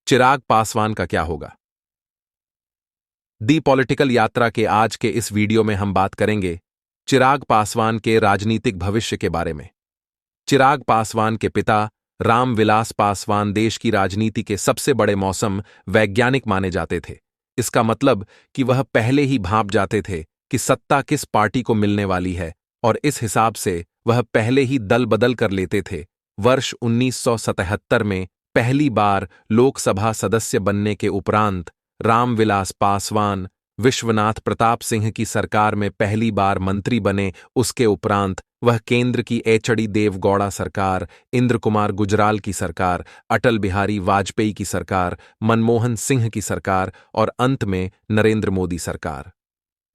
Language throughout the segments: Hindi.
चिराग पासवान का क्या होगा? दी पॉलिटिकल यात्रा के आज के इस वीडियो में हम बात करेंगे चिराग पासवान के राजनीतिक भविष्य के बारे में। चिराग पासवान के पिता रामविलास पासवान देश की राजनीति के सबसे बड़े मौसम वैज्ञानिक माने जाते थे। इसका मतलब कि वह पहले ही भांप जाते थे कि सत्ता किस पार्टी को मिलने वाली है और इस हिसाब से वह पहले ही दल बदल कर लेते थे। वर्ष 1977 में पहली बार लोकसभा सदस्य बनने के उपरांत रामविलास पासवान विश्वनाथ प्रताप सिंह की सरकार में पहली बार मंत्री बने। उसके उपरांत वह केंद्र की एचडी देवगौड़ा सरकार, इंद्र कुमार गुजराल की सरकार, अटल बिहारी वाजपेयी की सरकार, मनमोहन सिंह की सरकार और अंत में नरेंद्र मोदी सरकार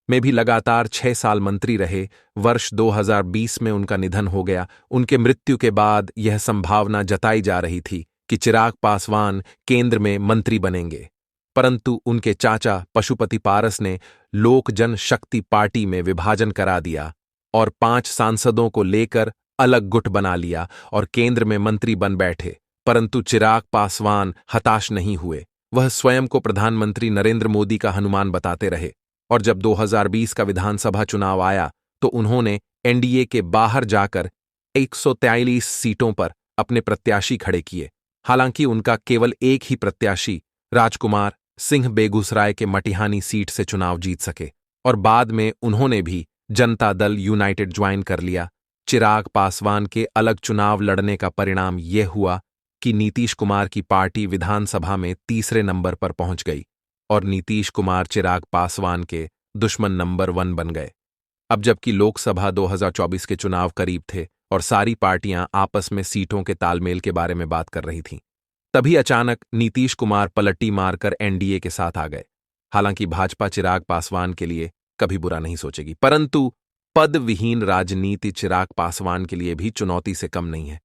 में भी लगातार 6 साल मंत्री रहे। वर्ष 2020 में उनका निधन हो गया। उनके मृत्यु के बाद यह संभावना जताई जा रही थी कि चिराग पासवान केंद्र में मंत्री बनेंगे, परंतु उनके चाचा पशुपति पारस ने लोक जनशक्ति पार्टी में विभाजन करा दिया और 5 सांसदों को लेकर अलग गुट बना लिया और केंद्र में मंत्री बन बैठे। परंतु चिराग पासवान हताश नहीं हुए। वह स्वयं को प्रधानमंत्री नरेंद्र मोदी का हनुमान बताते रहे और जब 2020 का विधानसभा चुनाव आया तो उन्होंने एनडीए के बाहर जाकर 143 सीटों पर अपने प्रत्याशी खड़े किए। हालांकि उनका केवल एक ही प्रत्याशी राजकुमार सिंह बेगूसराय के मटिहानी सीट से चुनाव जीत सके और बाद में उन्होंने भी जनता दल यूनाइटेड ज्वाइन कर लिया। चिराग पासवान के अलग चुनाव लड़ने का परिणाम यह हुआ कि नीतीश कुमार की पार्टी विधानसभा में तीसरे नंबर पर पहुंच गई और नीतीश कुमार चिराग पासवान के दुश्मन नंबर 1 बन गए। अब जबकि लोकसभा 2024 के चुनाव करीब थे और सारी पार्टियां आपस में सीटों के तालमेल के बारे में बात कर रही थीं, तभी अचानक नीतीश कुमार पलटी मारकर एनडीए के साथ आ गए। हालांकि भाजपा चिराग पासवान के लिए कभी बुरा नहीं सोचेगी, परंतु पद विहीन राजनीति चिराग पासवान के लिए भी चुनौती से कम नहीं है।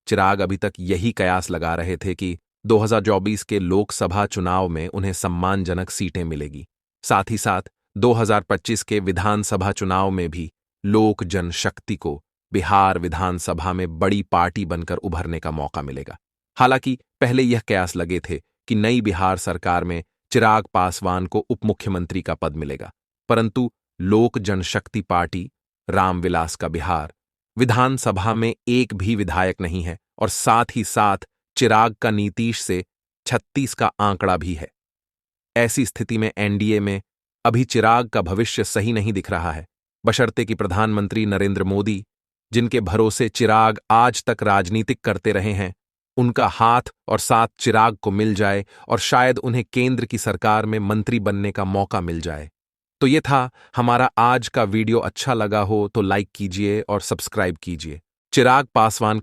चिराग अभी तक यही कयास लगा रहे थे कि 2024 के लोकसभा चुनाव में उन्हें सम्मानजनक सीटें मिलेगी। साथ ही साथ 2025 के विधानसभा चुनाव में भी लोक जनशक्ति को बिहार विधानसभा में बड़ी पार्टी बनकर उभरने का मौका मिलेगा। हालांकि पहले यह कयास लगे थे कि नई बिहार सरकार में चिराग पासवान को उप मुख्यमंत्री का पद मिलेगा, परंतु लोक जनशक्ति पार्टी रामविलास का बिहार विधानसभा में एक भी विधायक नहीं है और साथ ही साथ चिराग का नीतीश से 36 का आंकड़ा भी है। ऐसी स्थिति में एनडीए में अभी चिराग का भविष्य सही नहीं दिख रहा है, बशर्ते कि प्रधानमंत्री नरेंद्र मोदी, जिनके भरोसे चिराग आज तक राजनीतिक करते रहे हैं, उनका हाथ और साथ चिराग को मिल जाए और शायद उन्हें केंद्र की सरकार में मंत्री बनने का मौका मिल जाए। तो ये था हमारा आज का वीडियो। अच्छा लगा हो तो लाइक कीजिए और सब्सक्राइब कीजिए। चिराग पासवान का